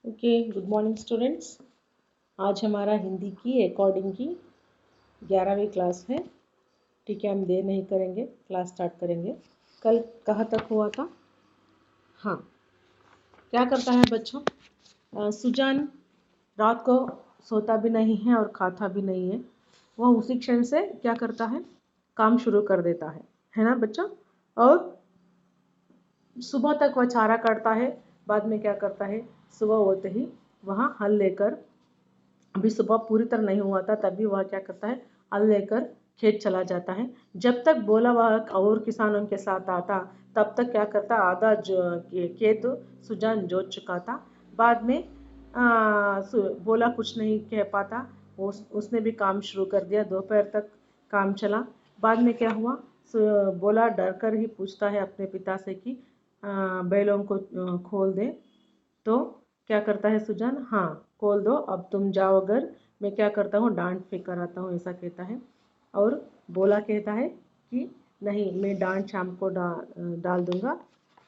Okay, good morning students. आज हमारा हिंदी की रिकॉर्डिंग की 11वीं क्लास है। ठीक है, हम देर नहीं करेंगे, क्लास स्टार्ट करेंगे। कल कहाँ तक हुआ था? हाँ, क्या करता है बच्चों? सुजान रात को सोता भी नहीं है और खाता भी नहीं है। वह उसी क्षण से क्या करता है? काम शुरू कर देता है ना बच्चा? और सुबह तक वह चारा काटता है। बाद में क्या करता है? सुबह होते ही वहाँ हल लेकर, अभी सुबह पूरी तरह नहीं हुआ था तभी वह क्या करता है? हल लेकर खेत चला जाता है। जब तक बोला वह और किसानों के साथ आता तब तक क्या करता? आधा खेत सुजान जोत चुका था। बाद में बोला कुछ नहीं कह पाता, उसने भी काम शुरू कर दिया। दोपहर तक काम चला। बाद में क्या हुआ? बोला डर कर ही पूछता है अपने पिता से कि बैलों को खोल दे। तो क्या करता है सुजान? हाँ, खोल दो, अब तुम जाओ। अगर मैं क्या करता हूँ, डांट फेंक कर आता हूँ, ऐसा कहता है। और बोला कहता है कि नहीं, मैं डांट शाम को डाल दूंगा,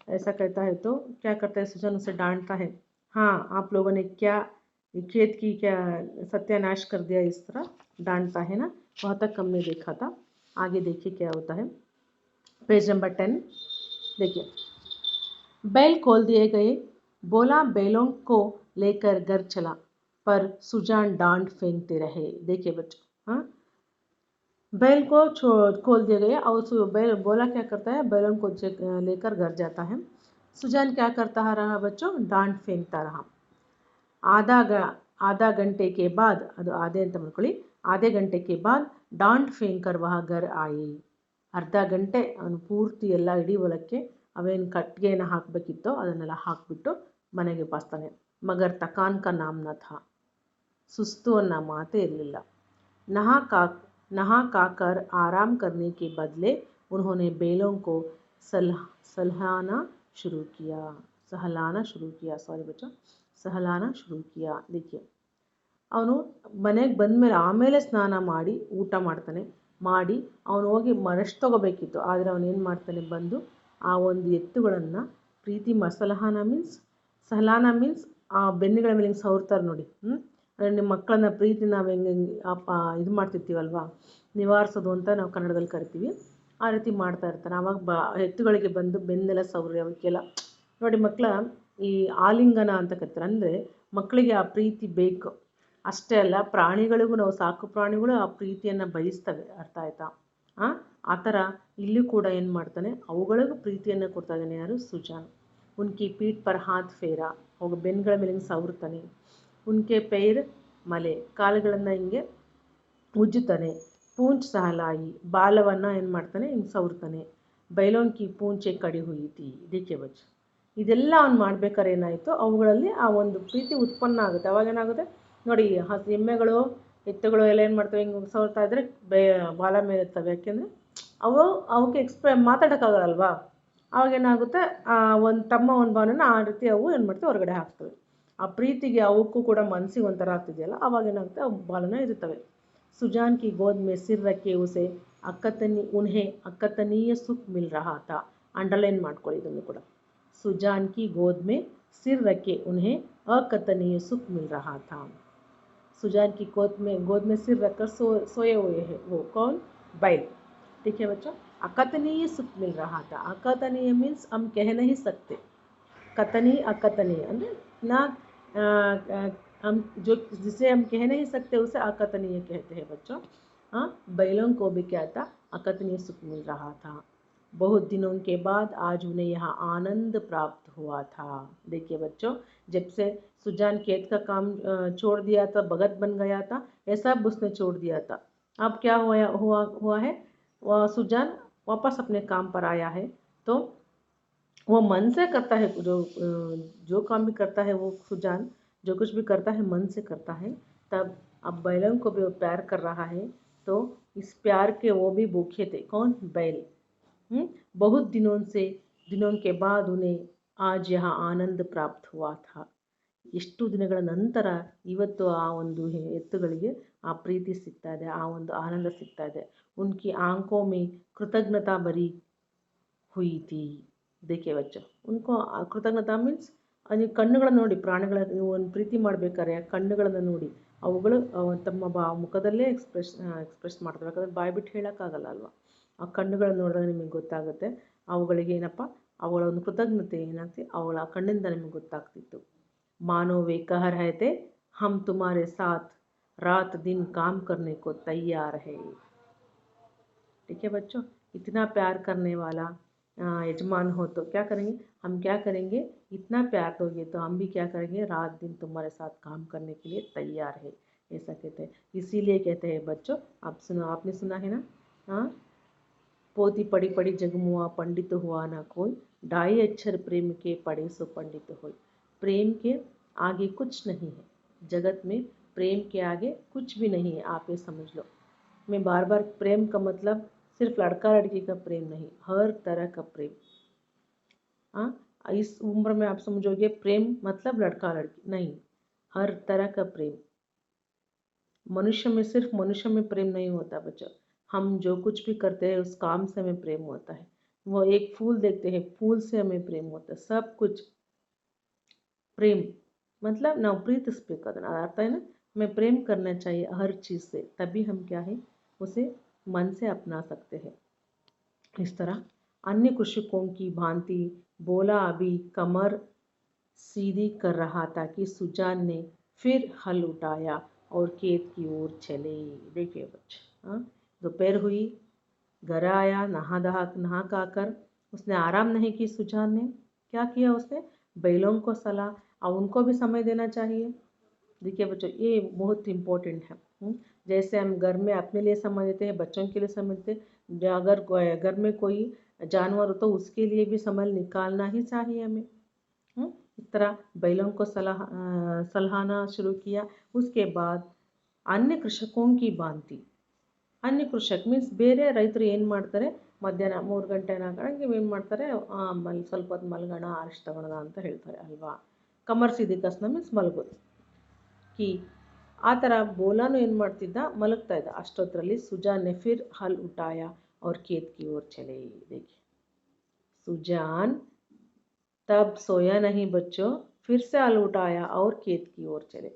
ऐसा कहता है। तो क्या करता है सुजान? उसे डांटता है। हाँ, आप लोगों ने क्या खेत की क्या सत्यानाश कर दिया, इस तरह डांटता है ना। वहाँ तक हमने देखा था। आगे देखिए क्या होता है। पेज नंबर 10 देखिए। बैल खोल दिए गए। बोला बैलों को लेकर घर चला, पर सुजान डांट फेंकते रहे। देखिए बच्चों, हाँ, बैल को खोल दिया गया और बैल बोला क्या करता है? बैलों को लेकर घर जाता है। सुजान क्या करता रहा बच्चों? डांट फेंकता रहा। आधा आधा घंटे के बाद, ಅದು ಆಧೆ ಅಂತ ಮಾಡ್ಕೊಳ್ಳಿ, ಆಧೆ ಗಂಟೆ के बाद डांट फेंक कर वह घर आए। ಅರ್ಧ ಗಂಟೆ ಅವನು ಪೂರ್ತಿ ಎಲ್ಲ ಇಡೀ ಹೊಲಕ್ಕೆ ಅವೇನು ಕಟ್ಟಿಗೆನ ಹಾಕಬೇಕಿತ್ತೋ ಅದನ್ನೆಲ್ಲ ಹಾಕಿಬಿಟ್ಟು ಮನೆಗೆ ಬರ್ತಾನೆ. ಮಗರ್ ತಕಾನ್ ಕಾ ನಾಮ್ ನ ಥಾ, ಸುಸ್ತು ಅನ್ನೋ ಮಾತೇ ಇರಲಿಲ್ಲ. नहा का नहा खाकर आराम करने के बदले उन्होंने बैलों को सहलाना शुरू किया। सॉरी बच्चा, सहलाना शुरू किया। देखिए, ಅವನು ಮನೆಗೆ ಬಂದಮೇಲೆ ಆಮೇಲೆ ಸ್ನಾನ ಮಾಡಿ ಊಟ ಮಾಡ್ತಾನೆ. ಮಾಡಿ ಅವನು ಹೋಗಿ ರೆಸ್ಟ್ ತೊಗೋಬೇಕಿತ್ತು. ಆದರೆ ಅವನೇನು ಮಾಡ್ತಾನೆ? ಬಂದು ಆ ಒಂದು ಎತ್ತುಗಳನ್ನು ಪ್ರೀತಿ ಸಹಲಾನ ಮೀನ್ಸ್ ಆ ಬೆನ್ನುಗಳ ಮೇಲೆ ಹಿಂಗೆ ಸವರ್ತಾರೆ ನೋಡಿ. ಅಂದರೆ ನಿಮ್ಮ ಮಕ್ಕಳನ್ನ ಪ್ರೀತಿ ನಾವು ಹೆಂಗೆ ಇದು ಮಾಡ್ತಿರ್ತೀವಲ್ವ, ನಿವಾರಿಸೋದು ಅಂತ ನಾವು ಕನ್ನಡದಲ್ಲಿ ಕರಿತೀವಿ. ಆ ರೀತಿ ಮಾಡ್ತಾ ಇರ್ತಾನೆ. ಆವಾಗ ಎತ್ತುಗಳಿಗೆ ಬಂದು ಬೆನ್ನೆಲ್ಲ ಸವರಿ ಅವಕ್ಕೆಲ್ಲ ನೋಡಿ. ಮಕ್ಕಳ ಈ ಆಲಿಂಗನ ಅಂತ ಕರಿತಾರೆ. ಅಂದರೆ ಮಕ್ಕಳಿಗೆ ಆ ಪ್ರೀತಿ ಬೇಕು. ಅಷ್ಟೇ ಅಲ್ಲ, ಪ್ರಾಣಿಗಳಿಗೂ, ನಾವು ಸಾಕು ಪ್ರಾಣಿಗಳು ಆ ಪ್ರೀತಿಯನ್ನು ಬಯಸ್ತವೆ. ಅರ್ಥ ಆಯ್ತಾ? ಆ ಥರ ಇಲ್ಲೂ ಕೂಡ ಏನು ಮಾಡ್ತಾನೆ? ಅವುಗಳಿಗೂ ಪ್ರೀತಿಯನ್ನು ಕೊಡ್ತಾ ಇದ್ದಾನೆ. ಯಾರು? ಸುಜಾನ್. ಉನ್ಕಿ ಪೀಠ್ ಪರ್ ಹಾತ್ ಫೇರ, ಅವಾಗ ಬೆನ್ನುಗಳ ಮೇಲೆ ಹಿಂಗೆ ಸವರ್ತಾನೆ. ಉನ್ಕೆ ಪೈರ್ ಮಲೆ, ಕಾಲುಗಳನ್ನು ಹಿಂಗೆ ಉಜ್ಜುತ್ತಾನೆ. ಪೂಂಚ್ ಸಹಲಾಯಿ, ಬಾಲವನ್ನು ಏನು ಮಾಡ್ತಾನೆ? ಹಿಂಗೆ ಸವರ್ತಾನೆ. ಬೈಲೋನ್ಕಿ ಪೂಂಚೆ ಕಡಿ ಹುಯಿತಿ. ದಿಕ್ಕೆ ಬಚ್ಚ, ಇದೆಲ್ಲ ಅವ್ನು ಮಾಡ್ಬೇಕಾದ್ರೆ ಏನಾಯಿತು? ಅವುಗಳಲ್ಲಿ ಆ ಒಂದು ಪ್ರೀತಿ ಉತ್ಪನ್ನ ಆಗುತ್ತೆ. ಅವಾಗ ಏನಾಗುತ್ತೆ ನೋಡಿ, ಎಮ್ಮೆಗಳು, ಎತ್ತುಗಳು ಎಲ್ಲ ಏನು ಮಾಡ್ತವೆ? ಹಿಂಗೆ ಸವರ್ತಾ ಇದ್ದರೆ ಬಾಲ ಮೇಲೆ ಇರ್ತವೆ. ಯಾಕೆಂದರೆ ಅವಕ್ಕೆ ಮಾತಾಡೋಕ್ಕಾಗಲ್ವಾ. ಅವಾಗೇನಾಗುತ್ತೆ? ಒಂದು ತಮ್ಮ ಒಂದು ಭಾವನೆನ ಆ ರೀತಿ ಅವು ಏನು ಮಾಡ್ತವೆ? ಹೊರಗಡೆ ಹಾಕ್ತವೆ. ಆ ಪ್ರೀತಿಗೆ ಅವಕ್ಕೂ ಕೂಡ ಮನಸ್ಸಿಗೆ ಒಂಥರ ಆಗ್ತಿದೆಯಲ್ಲ, ಅವಾಗೇನಾಗುತ್ತೆ? ಅವು ಬಾಲನ ಇರುತ್ತವೆ. ಸುಜಾನ್ ಕಿ ಗೋದ್ ಮೇ ಸಿರ್ ರಕ್ಕೆ ಉಸೆ ಅಕ್ಕತನೀಯ ಸುಖ್ ಮಿಲ್ ರಹಾ ಥಾ. ಅಂಡರ್ಲೈನ್ ಮಾಡ್ಕೊಳ್ಳಿ ಇದನ್ನು ಕೂಡ. सुजान की गोद में सिर रखे उन्हें अकथनीय सुख मिल रहा था. सुजान की गोद में सिर रखकर सोए हुए हैं वो कौन? बैल. ठीक है बच्चों, अकथनीय सुख मिल रहा था. अकथनीय मीन्स हम कह नहीं सकते. कथनीय अकथनीय ಅಂದರೆ ना हम जो जिसे हम कह नहीं सकते उसे अकथनीय कहते हैं बच्चों. बैलों को भी क्या था? अकथनीय सुख मिल रहा था. बहुत दिनों के बाद आज उन्हें यहाँ आनंद प्राप्त हुआ था. देखिए बच्चों, जब से सुजान खेत का काम छोड़ दिया था, भगत बन गया था, ये सब उसने छोड़ दिया था. अब क्या हुआ है? वह सुजान वापस अपने काम पर आया है. तो वो मन से करता है. जो काम भी करता है वो सुजान, जो कुछ भी करता है मन से करता है. तब अब बैलों को भी वो प्यार कर रहा है. तो इस प्यार के वो भी भूखे थे. कौन? बैल. बहुत दिनों के बाद उन्हें आज यहाँ आनंद प्राप्त हुआ था. ಎಷ್ಟು ದಿನಗಳ ನಂತರ ಇವತ್ತು ಆ ಒಂದು ಎತ್ತುಗಳಿಗೆ ಆ ಪ್ರೀತಿ ಸಿಗ್ತಾ ಇದೆ, ಆ ಒಂದು ಆನಂದ ಸಿಗ್ತಾ ಇದೆ. ಉನ್ಕಿ ಆಂಖೋं में कृतज्ञता भरी हुई थी. देखिए बच्चों, उनको कृतज्ञता मीन्स ಅದು ಕಣ್ಣುಗಳನ್ನು ನೋಡಿ, ಪ್ರಾಣಿಗಳ ನೀವು ಒಂದು ಪ್ರೀತಿ ಮಾಡಬೇಕಾದ್ರೆ ಕಣ್ಣುಗಳನ್ನು ನೋಡಿ ಅವುಗಳು ತಮ್ಮ ಮುಖದಲ್ಲೇ ಎಕ್ಸ್ಪ್ರೆಸ್ ಮಾಡ್ತವೆ. ಯಾಕಂದರೆ ಬಾಯಿ ಬಿಟ್ಟು ಹೇಳೋಕ್ಕಾಗಲ್ಲ ಅಲ್ವಾ. ಆ ಕಣ್ಣುಗಳನ್ನು ನೋಡಿದಾಗ ನಿಮಗೆ ಗೊತ್ತಾಗುತ್ತೆ ಅವುಗಳಿಗೆ ಏನಪ್ಪ, ಅವುಗಳ ಒಂದು ಕೃತಜ್ಞತೆ ಏನಾಗ್ತಿ ಅವುಗಳ ಕಣ್ಣಿಂದ ನಿಮಗೆ ಗೊತ್ತಾಗ್ತಿತ್ತು. ಮಾನೋ वे कह रहे थे हम तुम्हारे साथ रात दिन काम करने को तैयार है। ठीक है बच्चों, इतना प्यार करने वाला यजमान हो तो क्या करेंगे, हम क्या करेंगे, इतना प्यार दोगे तो हम भी क्या करेंगे, रात दिन तुम्हारे साथ काम करने के लिए तैयार है, ऐसा कहते हैं। इसीलिए कहते हैं बच्चों, आप सुनो, आपने सुना है ना, हाँ, पोती पड़ी पड़ी जग मुआ पंडित हुआ ना कोई, ढाई अक्षर प्रेम के पढ़े सो पंडित हो। प्रेम के आगे कुछ नहीं है जगत में, प्रेम के आगे कुछ भी नहीं है, आप ये समझ लो। मैं बार बार प्रेम का मतलब सिर्फ लड़का लड़की का प्रेम नहीं, हर तरह का प्रेम। हाँ, इस उम्र में आप समझोगे प्रेम मतलब लड़का लड़की नहीं, हर तरह का प्रेम। मनुष्य में सिर्फ मनुष्य में प्रेम नहीं होता बच्चों, हम जो कुछ भी करते हैं उस काम से हमें प्रेम होता है। वो एक फूल देखते हैं, फूल से हमें प्रेम होता है, सब कुछ प्रेम मतलब ನಾವು ಪ್ರೀತಿಸಬೇಕು, ಅದನ್ನು ಅರ್ಥ है ना, हमें प्रेम करना चाहिए हर चीज़ से, तभी हम क्या है उसे मन से अपना सकते हैं। इस तरह अन्य कृषकों की भांति बोला अभी कमर सीधी कर रहा था कि सुजान ने फिर हल उठाया और खेत की ओर चले। देखिए बच्चे, हाँ, दोपहर हुई, घर आया, नहा खाकर उसने आराम नहीं की। सुजान ने क्या किया, उसने बैलों को सलाह, और उनको भी समय देना चाहिए। देखिए बच्चों, ये बहुत इम्पोर्टेंट है। जैसे हम घर में अपने लिए समय देते हैं, बच्चों के लिए समय देते हैं, अगर घर में कोई जानवर हो तो उसके लिए भी समय निकालना ही चाहिए हमें। इस तरह बैलों को सलाहना शुरू किया। उसके बाद अन्य कृषकों की भांति, अन्य कृषक मीन्स ಬೇರೆ ರೈತರು ಏನು ಮಾಡ್ತಾರೆ, ಮಧ್ಯಾಹ್ನ 3 ಗಂಟೆ ನಾಲ್ಕು ಏನು ಮಾಡ್ತಾರೆ, ಸ್ವಲ್ಪ ಹೊತ್ತು ಮಲ್ಗೋಣ, ಅರಿಶಿ ತಗೊಳ್ಳೋಣ ಅಂತ ಹೇಳ್ತಾರೆ ಅಲ್ವಾ. ಕಮರ್ ಸೀದಿ ಕಸ್ನ ಮೀನ್ಸ್ ಮಲಗೋದು. ಕಿ ಆ ಥರ ಬೋಲಾನು ಏನು ಮಾಡ್ತಿದ್ದ, ಮಲಗ್ತಾ ಇದ್ದ. ಅಷ್ಟೊತ್ತರಲ್ಲಿ ಸುಜಾನ್ ने फिर हल उठाया और खेत की ओर चले। देखिए सुजान तब सोया नहीं बच्चों, फिर से हल उठाया और खेत की ओर चले।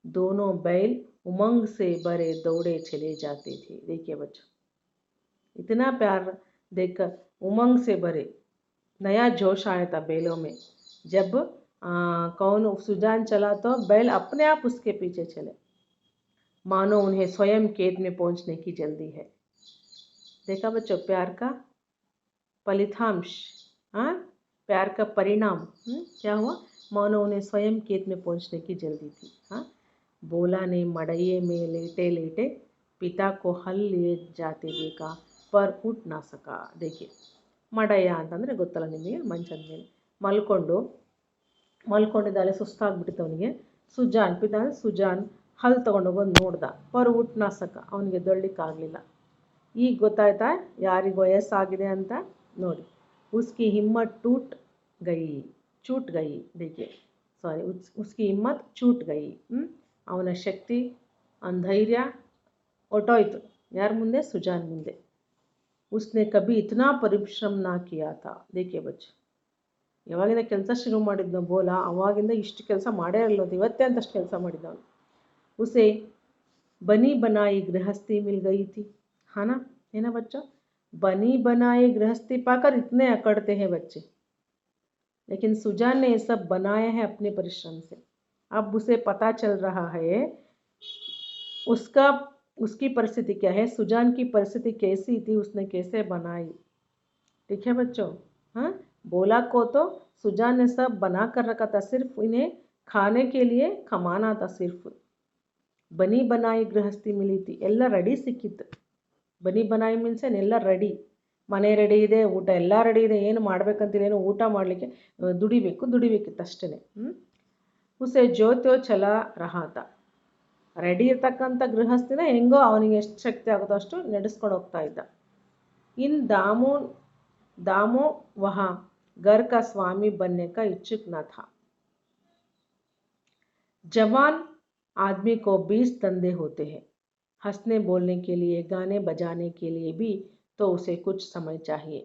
दोनों बैल उमंग से भरे दौड़े चले जाते थे। देखिए बच्चों, इतना प्यार देखकर उमंग से भरे, नया जोश आया था बैलों में। जब कौन सुजान चला तो बैल अपने आप उसके पीछे चले, मानो उन्हें स्वयं खेत में पहुंचने की जल्दी है। देखा बच्चों, प्यार का फलितांश, हाँ, प्यार का परिणाम क्या हुआ, मानो उन्हें स्वयं खेत में पहुंचने की जल्दी थी। हाँ, बोला ने मड़ैये में लेटे लेटे पिता को हल लिए जाते देखा पर उठ ना सका। देखिए ಮಡಯ್ಯ ಅಂತಂದರೆ ಗೊತ್ತಲ್ಲ ನಿಮಗೆ, ಮಂಚದ ಮೇಲೆ ಮಲ್ಕೊಂಡಿದ್ದಾಳೆ, ಸುಸ್ತಾಗ್ಬಿಟ್ಟಿತ್ತು ಅವನಿಗೆ. ಪಿತಾ ಸುಜಾನ್ ಹಲ್ ತೊಗೊಂಡೋಗೋದು ನೋಡ್ದ, ಪರ್ ಉಟ್ ನಾ ಸಕ, ಅವನಿಗೆ ದೊಳ್ಳಿಕ್ಕಾಗಲಿಲ್ಲ. ಈಗ ಗೊತ್ತಾಯ್ತಾ ಯಾರಿಗೆ ವಯಸ್ಸಾಗಿದೆ ಅಂತ ನೋಡಿ. ಉಸ್ಕಿ ಹಿಮ್ಮತ್ ಚೂಟ್ ಗೈ, देखिए ಸಾರಿ, ಉಸ್ಕಿ ಹಿಮ್ಮತ್ ಚೂಟ್ ಗೈ, ಅವನ ಶಕ್ತಿ, ಅವನ ಧೈರ್ಯ ಹೊಟ್ಟೋಯ್ತು. ಯಾರ ಮುಂದೆ, ಸುಜಾನ್ ಮುಂದೆ. उसने कभी इतना परिश्रम ना किया था। देखिए बच्चे, ಯಾವಾಗಿಂದ ಕೆಲಸ ಶುರು ಮಾಡಿದ್ನೋ ಬೋಲಾ, ಅವಾಗಿಂದ ಇಷ್ಟು ಕೆಲಸ ಮಾಡೇ ಇರಲ್ಲ, ಇವತ್ತೇ ಅಂತಷ್ಟು ಕೆಲಸ ಮಾಡಿದ್ದವನು. उसे बनी बनाई गृहस्थी मिल गई थी, है ना, है ना बच्चा, बनी बनाई गृहस्थी पाकर इतने अकड़ते हैं बच्चे, लेकिन सुजान ने ये सब बनाया है अपने परिश्रम से। अब उसे पता चल रहा है उसकी परिस्थिति क्या है, सुजान की परिस्थिति कैसी थी, उसने कैसे बनाई। ठीक है बच्चों, हाँ, बोला को तो सुजान ने सब बना कर रखा था, सिर्फ इन्हें खाने के लिए कमाना था सिर्फ। बनी बनाई गृहस्थी मिली थी, ಎಲ್ಲ ರೆಡಿ ಸಿಕ್ಕಿತ್ತು. ಬನಿ ಬನಾಯಿ ಮೀನ್ಸ್ ಏನೆಲ್ಲ ರೆಡಿ, ಮನೆ ರೆಡಿ ಇದೆ, ಊಟ ಎಲ್ಲ ರೆಡಿ ಇದೆ, ಏನು ಮಾಡ್ಬೇಕಂತಿಲ್ಲ, ಏನು ಊಟ ಮಾಡಲಿಕ್ಕೆ ದುಡಿಬೇಕಿತ್ತು ಅಷ್ಟೇ. ಉಸೆ ಜ್ಯೋತ್ಯೋ ಛಲ ರಹಾತ, ರೆಡಿ ಇರ್ತಕ್ಕಂಥ ಗೃಹಸ್ಥಿನ ಹೆಂಗೋ ಅವನಿಗೆ ಎಷ್ಟು ಶಕ್ತಿ ಆಗುತ್ತೋ ಅಷ್ಟು ನಡೆಸ್ಕೊಂಡು ಹೋಗ್ತಾ ಇದ್ದ. ಇನ್ दामो वहाँ घर का स्वामी बनने का इच्छुक न था। जवान आदमी को 20 धंधे होते हैं, हंसने बोलने के लिए, गाने बजाने के लिए भी तो उसे कुछ समय चाहिए।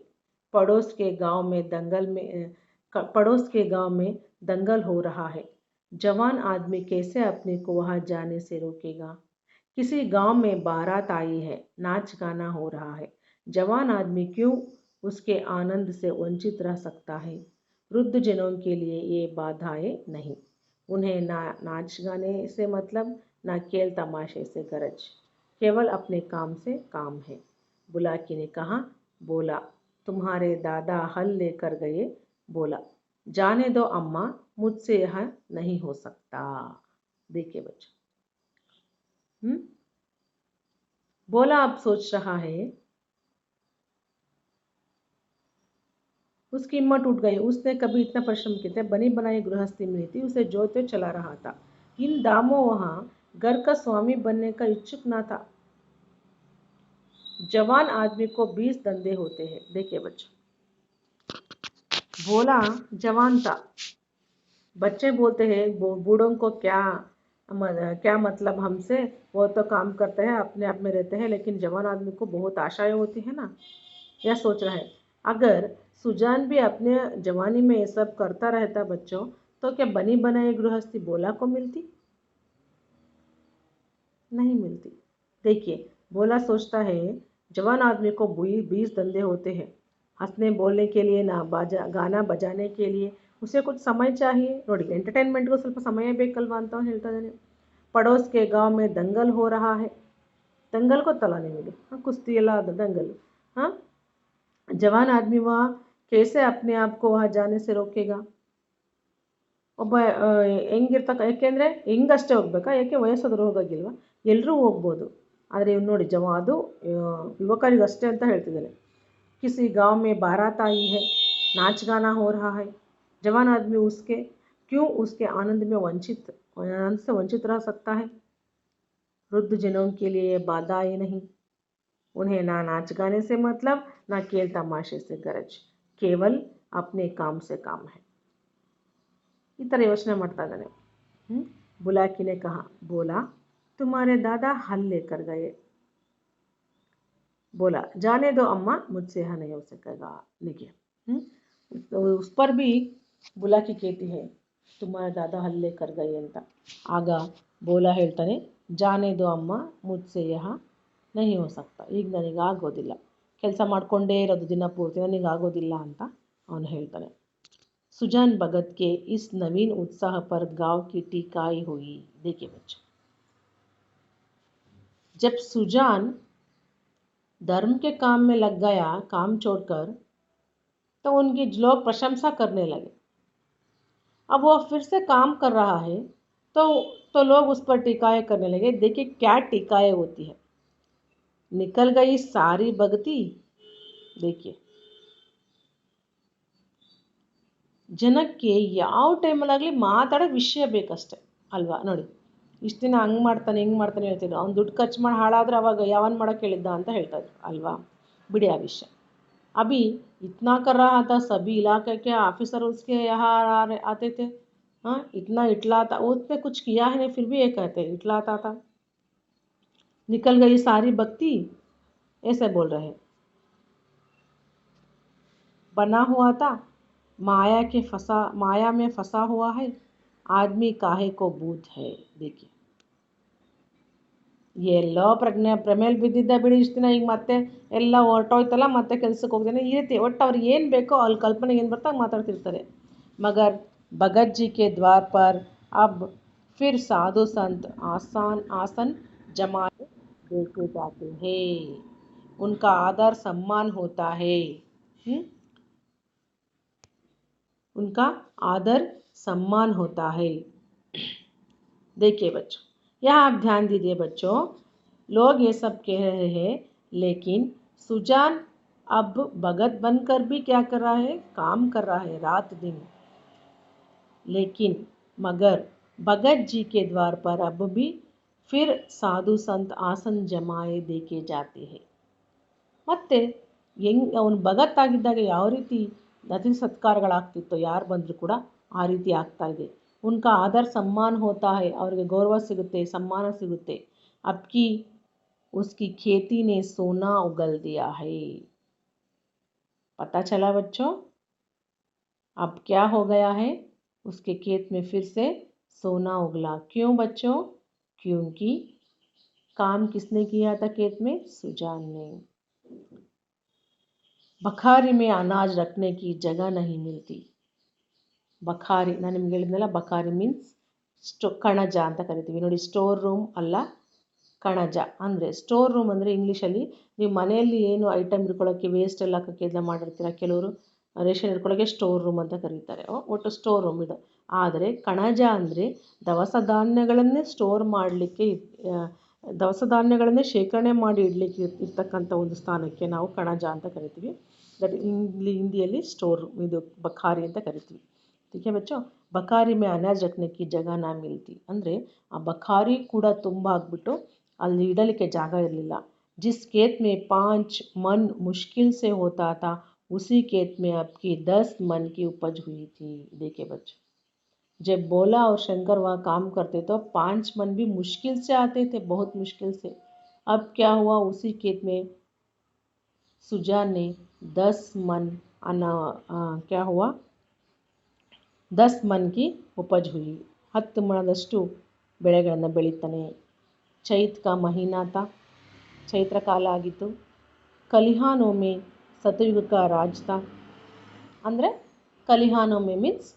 पड़ोस के गांव में दंगल हो रहा है। जवान आदमी कैसे अपने को वहां जाने से रोकेगा? किसी गांव में बारात आई है, नाच गाना हो रहा है। जवान आदमी क्यों उसके आनंद से वंचित रह सकता है? वृद्ध जनों के लिए ये बाधाएं नहीं। उन्हें ना नाच गाने से मतलब, ना खेल तमाशे से गरज। केवल अपने काम से काम है। बुलाकी ने कहा। बोला, तुम्हारे दादा हल लेकर गए। बोला, जाने दो अम्मा, मुझसे यह नहीं हो सकता। देखिए बच्चों, बोला अब सोच रहा है। उसकी हिम्मत उठ गई। उसने कभी इतना परिश्रम किया था, बनी बनाई गृहस्थी मिली थी, उसे जो तो चला रहा था। इन दामों वहां घर का स्वामी बनने का इच्छुक ना था। जवान आदमी को 20 धंधे होते हैं। देखिए बच्चों, बोला जवान था। बच्चे बोलते हैं बूढ़ों को क्या मतलब हमसे, वो तो काम करते हैं, अपने आप में रहते हैं, लेकिन जवान आदमी को बहुत आशाएं होती है ना। यह सोच रहा है, अगर सुजान भी अपने जवानी में ये सब करता रहता बच्चों, तो क्या बनी बनाई गृहस्थी बोला को मिलती? नहीं मिलती। देखिए, बोला सोचता है, जवान आदमी को 20 धंधे होते हैं। हंसने बोलने के लिए, ना गाना बजाने के लिए उसे कुछ समय चाहिए ನೋಡಿ ಎಂಟರ್ಟೈನ್ಮೆಂಟ್ಗೂ ಸ್ವಲ್ಪ ಸಮಯ ಬೇಕಲ್ವಾ ಅಂತ ಅವ್ನು ಹೇಳ್ತಾ ಇದ್ದಾನೆ. पड़ोस के गांव में दंगल हो रहा है. दंगल को तला नहीं मिली, हाँ कुश्ती ಎಲ್ಲ दंगल. हाँ, जवान आदमी वहाँ कैसे अपने आप को वहाँ जाने से रोकेगा? ಒಬ್ಬ ಹೆಂಗಿರ್ತಕ್ಕ, ಯಾಕೆಂದರೆ ಹೆಂಗಷ್ಟೇ ಹೋಗ್ಬೇಕಾ, ಯಾಕೆ ವಯಸ್ಸಾದರೂ ಹೋಗೋಗಿಲ್ವಾ? ಎಲ್ಲರೂ ಹೋಗ್ಬೋದು. ಆದರೆ ಇವ್ನು ನೋಡಿ ಅದು ಯುವಕರಿಗಷ್ಟೇ ಅಂತ ಹೇಳ್ತಿದ್ದಾನೆ. किसी गांव में बारात आई है, नाच गाना हो रहा है. जवान आदमी क्यों उसके आनंद से वंचित रह सकता है? वृद्ध जनों के लिए ये बाधाएं नहीं. उन्हें ना नाच गाने से मतलब, ना खेल तमाशे से गरज. केवल अपने काम से काम है. ಈ ಥರ ಯೋಚನೆ ಮಾಡ್ತಾ ಇದ್ದಾನೆ. बुलाकी ने कहा. बोला, तुम्हारे दादा हल लेकर गए. बोला, जाने दो अम्मा, मुझसे यह नहीं हो सकेगा. देखिए, तो उस पर भी बुलाकी कहती है, तुम्हारे दादा हल लेकर गए ಅಂತ. ಆಗ ಬೋಲಾ ಹೇಳ್ತಾನೆ, ಜಾನೆ ದೋ ಅಮ್ಮ, ಮುझसे यह नहीं हो सकता. ಈಗ ನನಗೆ ಆಗೋದಿಲ್ಲ, ಕೆಲಸ ಮಾಡ್ಕೊಂಡೇ ಇರೋದು ದಿನ ಪೂರ್ತಿ, ನನಗೆ ಆಗೋದಿಲ್ಲ ಅಂತ ಅವನು ಹೇಳ್ತಾನೆ. सुजान भगत के इस नवीन उत्साह पर गांव की टीकाई हुई. देखिए बच्चों, जब सुजान धर्म के काम में लग गया, काम छोड़कर, तो उनकी लोग प्रशंसा करने लगे. अब वो फिर से काम कर रहा है, तो लोग उस पर टीकाएं करने लगे. देखिए क्या टीकाएं होती है. निकल गई सारी भक्ति. देखिए, ಜನಕ್ಕೆ ಯಾವ ಟೈಮಲ್ಲಾಗಲಿ ಮಾತಾಡೋ ವಿಷಯ ಬೇಕಷ್ಟೆ ಅಲ್ವಾ. ನೋಡಿ, ಇಷ್ಟು ದಿನ ಹಂಗೆ ಮಾಡ್ತಾನೆ ಹಿಂಗೆ ಮಾಡ್ತಾನೆ ಹೇಳ್ತಿದ್ರು. ಅವ್ನು ದುಡ್ಡು ಖರ್ಚು ಮಾಡಿ ಹಾಳಾದ್ರೆ ಅವಾಗ ಯಾವನ್ ಮಾಡೋಕ್ಕೆ ಹೇಳಿದ್ದ ಅಂತ ಹೇಳ್ತಾಯಿದ್ರು ಅಲ್ವಾ. बिड़ी विषय. अभी इतना कर रहा था, सभी इलाके के ऑफिसर उसके यहाँ आते थे. हाँ, इतना इटलाता, उसने कुछ किया है नहीं, फिर भी ये कहते इटलाता था. निकल गई सारी भक्ति, ऐसे बोल रहे. बना हुआ था, माया में फंसा हुआ है. आदमी काहे को भूत है. देखिए, ಎಲ್ಲೋ ಪ್ರಮೇಲ್ ಬಿದ್ದಿದ್ದ ಬಿಡಿ, ಇಷ್ಟು ದಿನ ಈಗ ಮತ್ತೆ ಎಲ್ಲ ಹೊರಟೋಯ್ತಲ್ಲ, ಮತ್ತೆ ಕೆಲಸಕ್ಕೆ ಹೋಗ್ತಾನೆ ಈ ರೀತಿ. ಒಟ್ಟು ಅವ್ರಿಗೆ ಏನು ಬೇಕೋ ಅಲ್ಲಿ ಕಲ್ಪನೆಗೆ ಏನು ಬರ್ತಾ ಮಾತಾಡ್ತಿರ್ತಾರೆ. मगर भगत जी के द्वार पर अब फिर साधु संत आसन जमाए देखे जाते हैं. उनका आदर सम्मान होता है. उनका आदर सम्मान होता है. देखिए बच्चों, यहाँ आप ध्यान दीजिए बच्चों. लोग ये सब कह रहे हैं, लेकिन सुजान अब भगत बनकर भी क्या कर रहा है? काम कर रहा है रात दिन. लेकिन मगर भगत जी के द्वार पर अब भी फिर साधु संत आसन जमाए देखे जाते हैं. ಮತ್ತೆ ಅವನು ಭಗತ್ ಆಗಿದ್ದಾಗ ಯಾವ ರೀತಿ ಅತಿಥಿ ಸತ್ಕಾರಗಳಾಗ್ತಿತ್ತೋ, ಯಾರು ಬಂದರೂ ಕೂಡ ಆ ರೀತಿ ಆಗ್ತಾ ಇದೆ. उनका आदर सम्मान होता है. ಅವರಿಗೆ ಗೌರವ ಸಿಗುತ್ತೆ, सम्मान ಸಿಗುತ್ತೆ. अब की उसकी खेती ने सोना उगल दिया है. पता चला बच्चों, अब क्या हो गया है? उसके खेत में फिर से सोना उगला। क्यों बच्चों? क्योंकि काम किसने किया था खेत में? सुजान ने। बखारी में अनाज रखने की जगह नहीं मिलती। ಬಖಾರಿ, ನಾನು ನಿಮ್ಗೆ ಹೇಳಿದ್ನಲ್ಲ, ಬಖಾರಿ ಮೀನ್ಸ್ ಕಣಜ ಅಂತ ಕರಿತೀವಿ ನೋಡಿ. ಸ್ಟೋರ್ ರೂಮ್ ಅಲ್ಲ, ಕಣಜ ಅಂದರೆ ಸ್ಟೋರ್ ರೂಮ್ ಅಂದರೆ ಇಂಗ್ಲೀಷಲ್ಲಿ ನೀವು ಮನೆಯಲ್ಲಿ ಏನು ಐಟಮ್ ಇಟ್ಕೊಳ್ಳೋಕ್ಕೆ ವೇಸ್ಟ್ ಎಲ್ಲ ಹಾಕೋಕ್ಕೆ ಎಲ್ಲ ಮಾಡಿರ್ತೀರ, ಕೆಲವರು ರೇಷನ್ ಇಟ್ಕೊಳ್ಳೋಕ್ಕೆ ಸ್ಟೋರ್ ರೂಮ್ ಅಂತ ಕರೀತಾರೆ. ಒಟ್ಟು ಸ್ಟೋರ್ ರೂಮ್ ಇದು. ಆದರೆ ಕಣಜ ಅಂದರೆ ದವಸ ಧಾನ್ಯಗಳನ್ನೇ ಸ್ಟೋರ್ ಮಾಡಲಿಕ್ಕೆ, ದವಸ ಧಾನ್ಯಗಳನ್ನೇ ಶೇಖರಣೆ ಮಾಡಿ ಇಡಲಿಕ್ಕೆ ಇರ್ತಕ್ಕಂಥ ಒಂದು ಸ್ಥಾನಕ್ಕೆ ನಾವು ಕಣಜ ಅಂತ ಕರಿತೀವಿ. ದಟ್ ಹಿಂದಿಯಲ್ಲಿ ಸ್ಟೋರ್ ರೂಮ್, ಇದು ಬಖಾರಿ ಅಂತ ಕರಿತೀವಿ. ठीक है बच्चों, ಬಖಾರಿ ಮೇ ಅನಾಜ್ ರಖನೆ ಕಿ ಜಗಹ ನಾ ಮಿಲ್ತಿ ಅಂದರೆ ಆ ಬಖಾರಿ ಕೂಡ ತುಂಬ ಆಗಿಬಿಟ್ಟು ಅಲ್ಲಿ ಇಡಲಿಕ್ಕೆ ಜಾಗ ಇರಲಿಲ್ಲ. जिस खेत में 5 मन मुश्किल से होता था उसी खेत में अब की 10 मन की उपज हुई थी. देखिए बच्चों, जब बोला और शंकर वहाँ काम करते तो 5 मन भी मुश्किल से आते थे, बहुत मुश्किल से. अब क्या हुआ, उसी खेत में सुजान ने 10 मन क्या हुआ, 10 मन की उपज हुई. 10 ಮಣದಷ್ಟು ಬೆಳೆಗಳನ್ನು ಬೆಳೀತಾನೆ. ಚೈತ್ ಕಾ ಮಹೀನಾ ತಾ, ಚೈತ್ರ ಕಾಲ ಆಗಿತ್ತು. ಕಲಿಹಾನೋಮೆ ಸತಯುಗ ಕಾ ರಾಜ್ ತಾ ಅಂದರೆ ಕಲಿಹಾನೋಮೆ ಮೀನ್ಸ್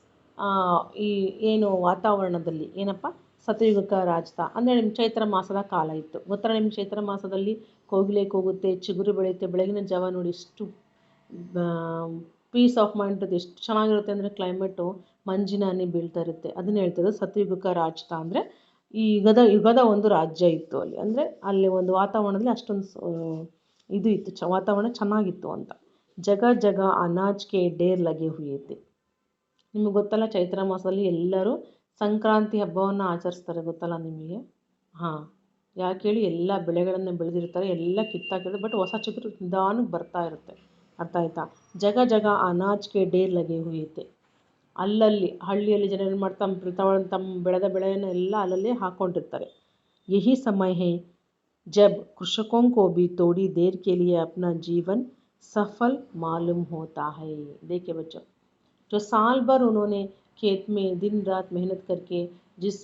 ಈ ಏನು ವಾತಾವರಣದಲ್ಲಿ ಏನಪ್ಪ, ಸತಯುಗಕ ರಾಜ್ತಾ ಅಂದರೆ ನಿಮ್ಮ ಚೈತ್ರ ಮಾಸದ ಕಾಲ ಇತ್ತು. ಗೊತ್ತರ ನಿಮ್ಮ ಚೈತ್ರ ಮಾಸದಲ್ಲಿ ಕೋಗಿಲೆ ಕೂಗುತ್ತೆ, ಚಿಗುರು ಬೆಳೆಯುತ್ತೆ, ಬೆಳಗಿನ ಜಾವ ನೋಡಿ ಎಷ್ಟು ಪೀಸ್ ಆಫ್ ಮೈಂಡ್ ಇರುತ್ತೆ, ಎಷ್ಟು ಚೆನ್ನಾಗಿರುತ್ತೆ ಅಂದರೆ ಕ್ಲೈಮೇಟು, ಮಂಜಿನ ಹನಿ ಬೀಳ್ತಾ ಇರುತ್ತೆ. ಅದನ್ನು ಹೇಳ್ತದೆ ಸತಯುಗಕ ರಾಜ್ತಾ ಅಂದರೆ ಈ ಯುಗದ ಒಂದು ರಾಜ್ಯ ಇತ್ತು ಅಲ್ಲಿ. ಅಂದರೆ ಅಲ್ಲಿ ಒಂದು ವಾತಾವರಣದಲ್ಲಿ ಅಷ್ಟೊಂದು ಇದು ಇತ್ತು, ವಾತಾವರಣ ಚೆನ್ನಾಗಿತ್ತು ಅಂತ. ಜಗ ಜಗ ಅನಾಜ್ಗೆ ಡೇರ್ ಲಗೆ ಹುಯೆ ಥೆ. ನಿಮಗೆ ಗೊತ್ತಲ್ಲ, ಚೈತ್ರ ಮಾಸದಲ್ಲಿ ಎಲ್ಲರೂ ಸಂಕ್ರಾಂತಿ ಹಬ್ಬವನ್ನು ಆಚರಿಸ್ತಾರೆ, ಗೊತ್ತಲ್ಲ ನಿಮಗೆ? ಹಾಂ, ಯಾಕೆ ಹೇಳಿ, ಎಲ್ಲ ಬೆಳೆಗಳನ್ನು ಬೆಳೆದಿರ್ತಾರೆ, ಎಲ್ಲ ಕಿತ್ತಾಕಿರುತ್ತೆ, ಬಟ್ ಹೊಸ ಚಿಗುರು ನಿಧಾನಕ್ಕೆ ಬರ್ತಾ ಇರುತ್ತೆ. ಅರ್ಥ ಆಯ್ತಾ? ಜಗ ಜಗ ಅನಾಜ್ಗೆ ಡೇರ್ ಲಗೆ ಹುಯೆ ಥೆ. ಅಲ್ಲಲ್ಲಿ ಹಳ್ಳಿಯಲ್ಲಿ ಜನರು ಏನು ಮಾಡ್ತಾರೆ, ತಮ್ಮ ಬೆಳೆದ ಬೆಳೆಯನ್ನು ಎಲ್ಲ ಅಲ್ಲಲ್ಲಿ ಹಾಕ್ಕೊಂಡಿರ್ತಾರೆ. ಯಹಿ ಸಮಯ ಹೈ जब कृषकों को भी थोड़ी देर के लिए अपना जीवन सफल मालूम होता है. देखिए बच्चों, जो साल भर उन्होंने खेत में दिन रात मेहनत करके जिस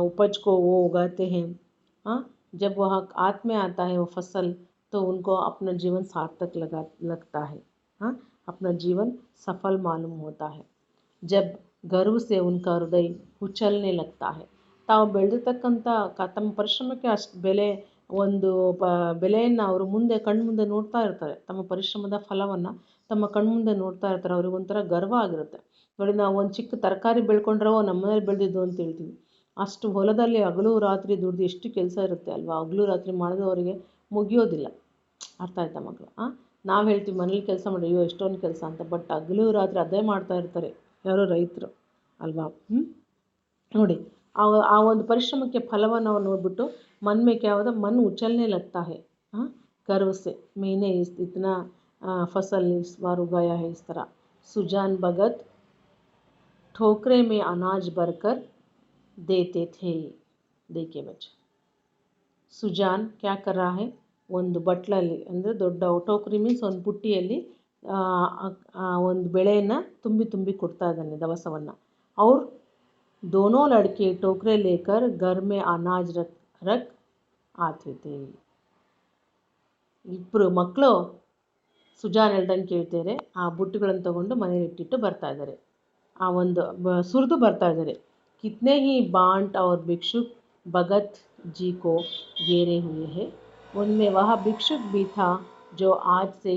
उपज को वो उगाते हैं, जब वह हाथ में आता है वो फसल, तो उनको अपना जीवन सार्थक लगता है. अपना जीवन सफल मालूम होता है. जब गर्व से उनका हृदय उछलने लगता है. ತಾವು ಬೆಳೆದಿರ್ತಕ್ಕಂಥ ತಮ್ಮ ಪರಿಶ್ರಮಕ್ಕೆ ಅಷ್ಟು ಬೆಲೆಯನ್ನು ಅವರು ಕಣ್ಮುಂದೆ ನೋಡ್ತಾ ಇರ್ತಾರೆ. ತಮ್ಮ ಪರಿಶ್ರಮದ ಫಲವನ್ನು ತಮ್ಮ ಕಣ್ಮುಂದೆ ನೋಡ್ತಾ ಇರ್ತಾರೆ. ಅವ್ರಿಗೊಂಥರ ಗರ್ವ ಆಗಿರುತ್ತೆ. ನೋಡಿ, ನಾವು ಒಂದು ಚಿಕ್ಕ ತರಕಾರಿ ಬೆಳ್ಕೊಂಡ್ರೆ ನಮ್ಮನೇಲಿ ಬೆಳೆದಿದ್ದು ಅಂತ ಹೇಳ್ತೀವಿ. ಅಷ್ಟು ಹೊಲದಲ್ಲಿ ಹಗಲು ರಾತ್ರಿ ದುಡ್ದು ಎಷ್ಟು ಕೆಲಸ ಇರುತ್ತೆ ಅಲ್ವಾ. ಹಗಲು ರಾತ್ರಿ ಮಾಡಿದ್ರೆ ಅವರಿಗೆ ಮುಗಿಯೋದಿಲ್ಲ. ಅರ್ಥ ಆಯ್ತಾ ಮಕ್ಕಳು? ನಾವು ಹೇಳ್ತೀವಿ ಮನೇಲಿ ಕೆಲಸ ಮಾಡಿ, ಅಯ್ಯೋ ಎಷ್ಟೊಂದು ಕೆಲಸ ಅಂತ, ಬಟ್ ಹಗಲು ರಾತ್ರಿ ಅದೇ ಮಾಡ್ತಾ ಇರ್ತಾರೆ ಯಾರೋ ರೈತರು ಅಲ್ವಾ. ನೋಡಿ, ಆ ಒಂದು ಪರಿಶ್ರಮಕ್ಕೆ ಫಲವನ್ನು ನಾವು ನೋಡಿಬಿಟ್ಟು मन में क्या होता है, मन उछलने लगता है गर्व से, मैंने इतना फसल इस बार उगाया है. इस तरह सुजान भगत ठोकरे में अनाज भरकर देते थे. देखिए बच्चे, सुजान क्या कर रहा है, ಒಂದು ಬಟ್ಲಲ್ಲಿ ಅಂದರೆ ದೊಡ್ಡ ಟೋಕರಿ ಮೀನ್ಸ್ ಒಂದು ಪುಟ್ಟಿಯಲ್ಲಿ ಒಂದು ಬೆಳೆಯನ್ನು ತುಂಬಿ ಕೊಡ್ತಾ ಇದ್ದಾನೆ, ದವಸವನ್ನು. ಅವ್ರು दोनों लड़के टोकरे लेकर घर में अनाज रख आते थे. ಇಬ್ಬರು ಮಕ್ಕಳು ಸುಜಾನ್ ಹೇಳ್ದಂಗೆ ಕೇಳ್ತಾರೆ, ಆ ಬುಟ್ಟಿಗಳನ್ನು ತಗೊಂಡು ಮನೇಲಿ ಇಟ್ಟಿಟ್ಟು ಬರ್ತಾ ಇದ್ದಾರೆ. ಆ ಒಂದು ಸುರಿದು ಬರ್ತಾ ಇದ್ದಾರೆ. कितने ही बांट और भिक्षुक भगत जी को घेरे हुए हैं. उनमें वह भिक्षुक भी था जो आज से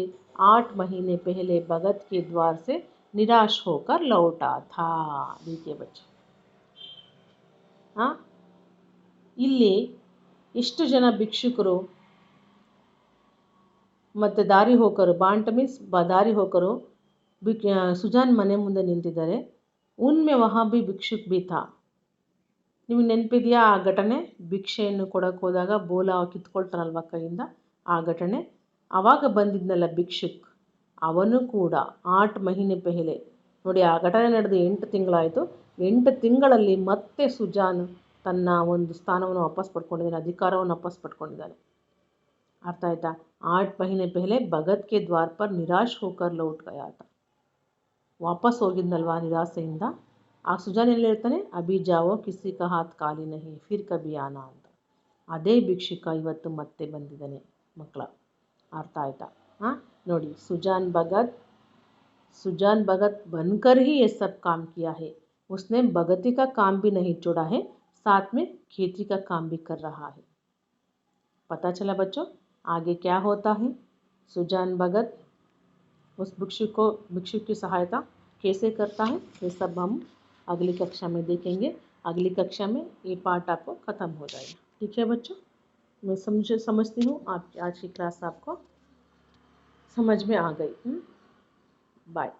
8 महीने पहले भगत के द्वार से निराश होकर लौटा था. देखिए बच्चे, ಇಲ್ಲಿ ಎಷ್ಟು ಜನ ಭಿಕ್ಷುಕರು ಮತ್ತು ದಾರಿ ಹೋಕರು, ಬಾಂಟ ಮೀನ್ಸ್ ದಾರಿ ಹೋಕರು ಸುಜಾನ್ ಮನೆ ಮುಂದೆ ನಿಂತಿದ್ದಾರೆ. ಉನ್ಮೆ ವಹಾ ಬಿ ಭಿಕ್ಷುಕ್ ಬಿ ಥಾ. ನಿಮಗೆ ನೆನಪಿದೆಯಾ ಆ ಘಟನೆ? ಭಿಕ್ಷೆಯನ್ನು ಕೊಡೋಕೆ ಹೋದಾಗ ಬೋಲ ಕಿತ್ಕೊಳ್ತಾನಲ್ವ ಕೈಯಿಂದ, ಆ ಘಟನೆ. ಆವಾಗ ಬಂದಿದ್ನಲ್ಲ ಭಿಕ್ಷುಕ್, ಅವನು ಕೂಡ 8 ಮಹಿನೆ ಪೆಹಲೆ. ನೋಡಿ, ಆ ಘಟನೆ ನಡೆದು 8 ತಿಂಗಳಾಯಿತು. 8 ತಿಂಗಳಲ್ಲಿ ಮತ್ತೆ ಸುಜಾನ್ ತನ್ನ ಒಂದು ಸ್ಥಾನವನ್ನು ವಾಪಸ್ ಪಡ್ಕೊಂಡಿದ್ದಾನೆ, ಅಧಿಕಾರವನ್ನು ವಾಪಸ್ ಪಡ್ಕೊಂಡಿದ್ದಾನೆ. ಅರ್ಥ ಆಯ್ತಾ? 8 ಮहीने पहले भगत के द्वार पर निराश होकर लौट गया था. ವಾಪಸ್ ಹೋಗಿದ್ನಲ್ವಾ ನಿರಾಸೆಯಿಂದ. ಆಗ ಸುಜಾನ್ ಏನು ಹೇಳ್ತಾನೆ, ಅಭಿ ಜಾವೋ ಕಿಸಿ ಕಾ ಹಾತ್ ಖಾಲಿ ನಹಿ ಫಿರ್ ಕಭಿ ಆನಾ ಅಂತ. ಅದೇ ಭಿಕ್ಷುಕ ಇವತ್ತು ಮತ್ತೆ ಬಂದಿದ್ದಾನೆ ಮಕ್ಕಳ. ಅರ್ಥ ಆಯ್ತಾ? हाँ ನೋಡಿ, सुजान भगत बनकर ही ये सब काम किया है. उसने भगती का काम भी नहीं छोड़ा है, साथ में खेती का काम भी कर रहा है. पता चला बच्चों आगे क्या होता है? सुजान भगत उस भिक्षुक की सहायता कैसे करता है, ये सब हम अगली कक्षा में देखेंगे. अगली कक्षा में ये पार्ट आपको ख़त्म हो जाएगा. ठीक है बच्चों, मैं समझती हूँ आपकी आज की क्लास आपको समझ में आ गई. बाय.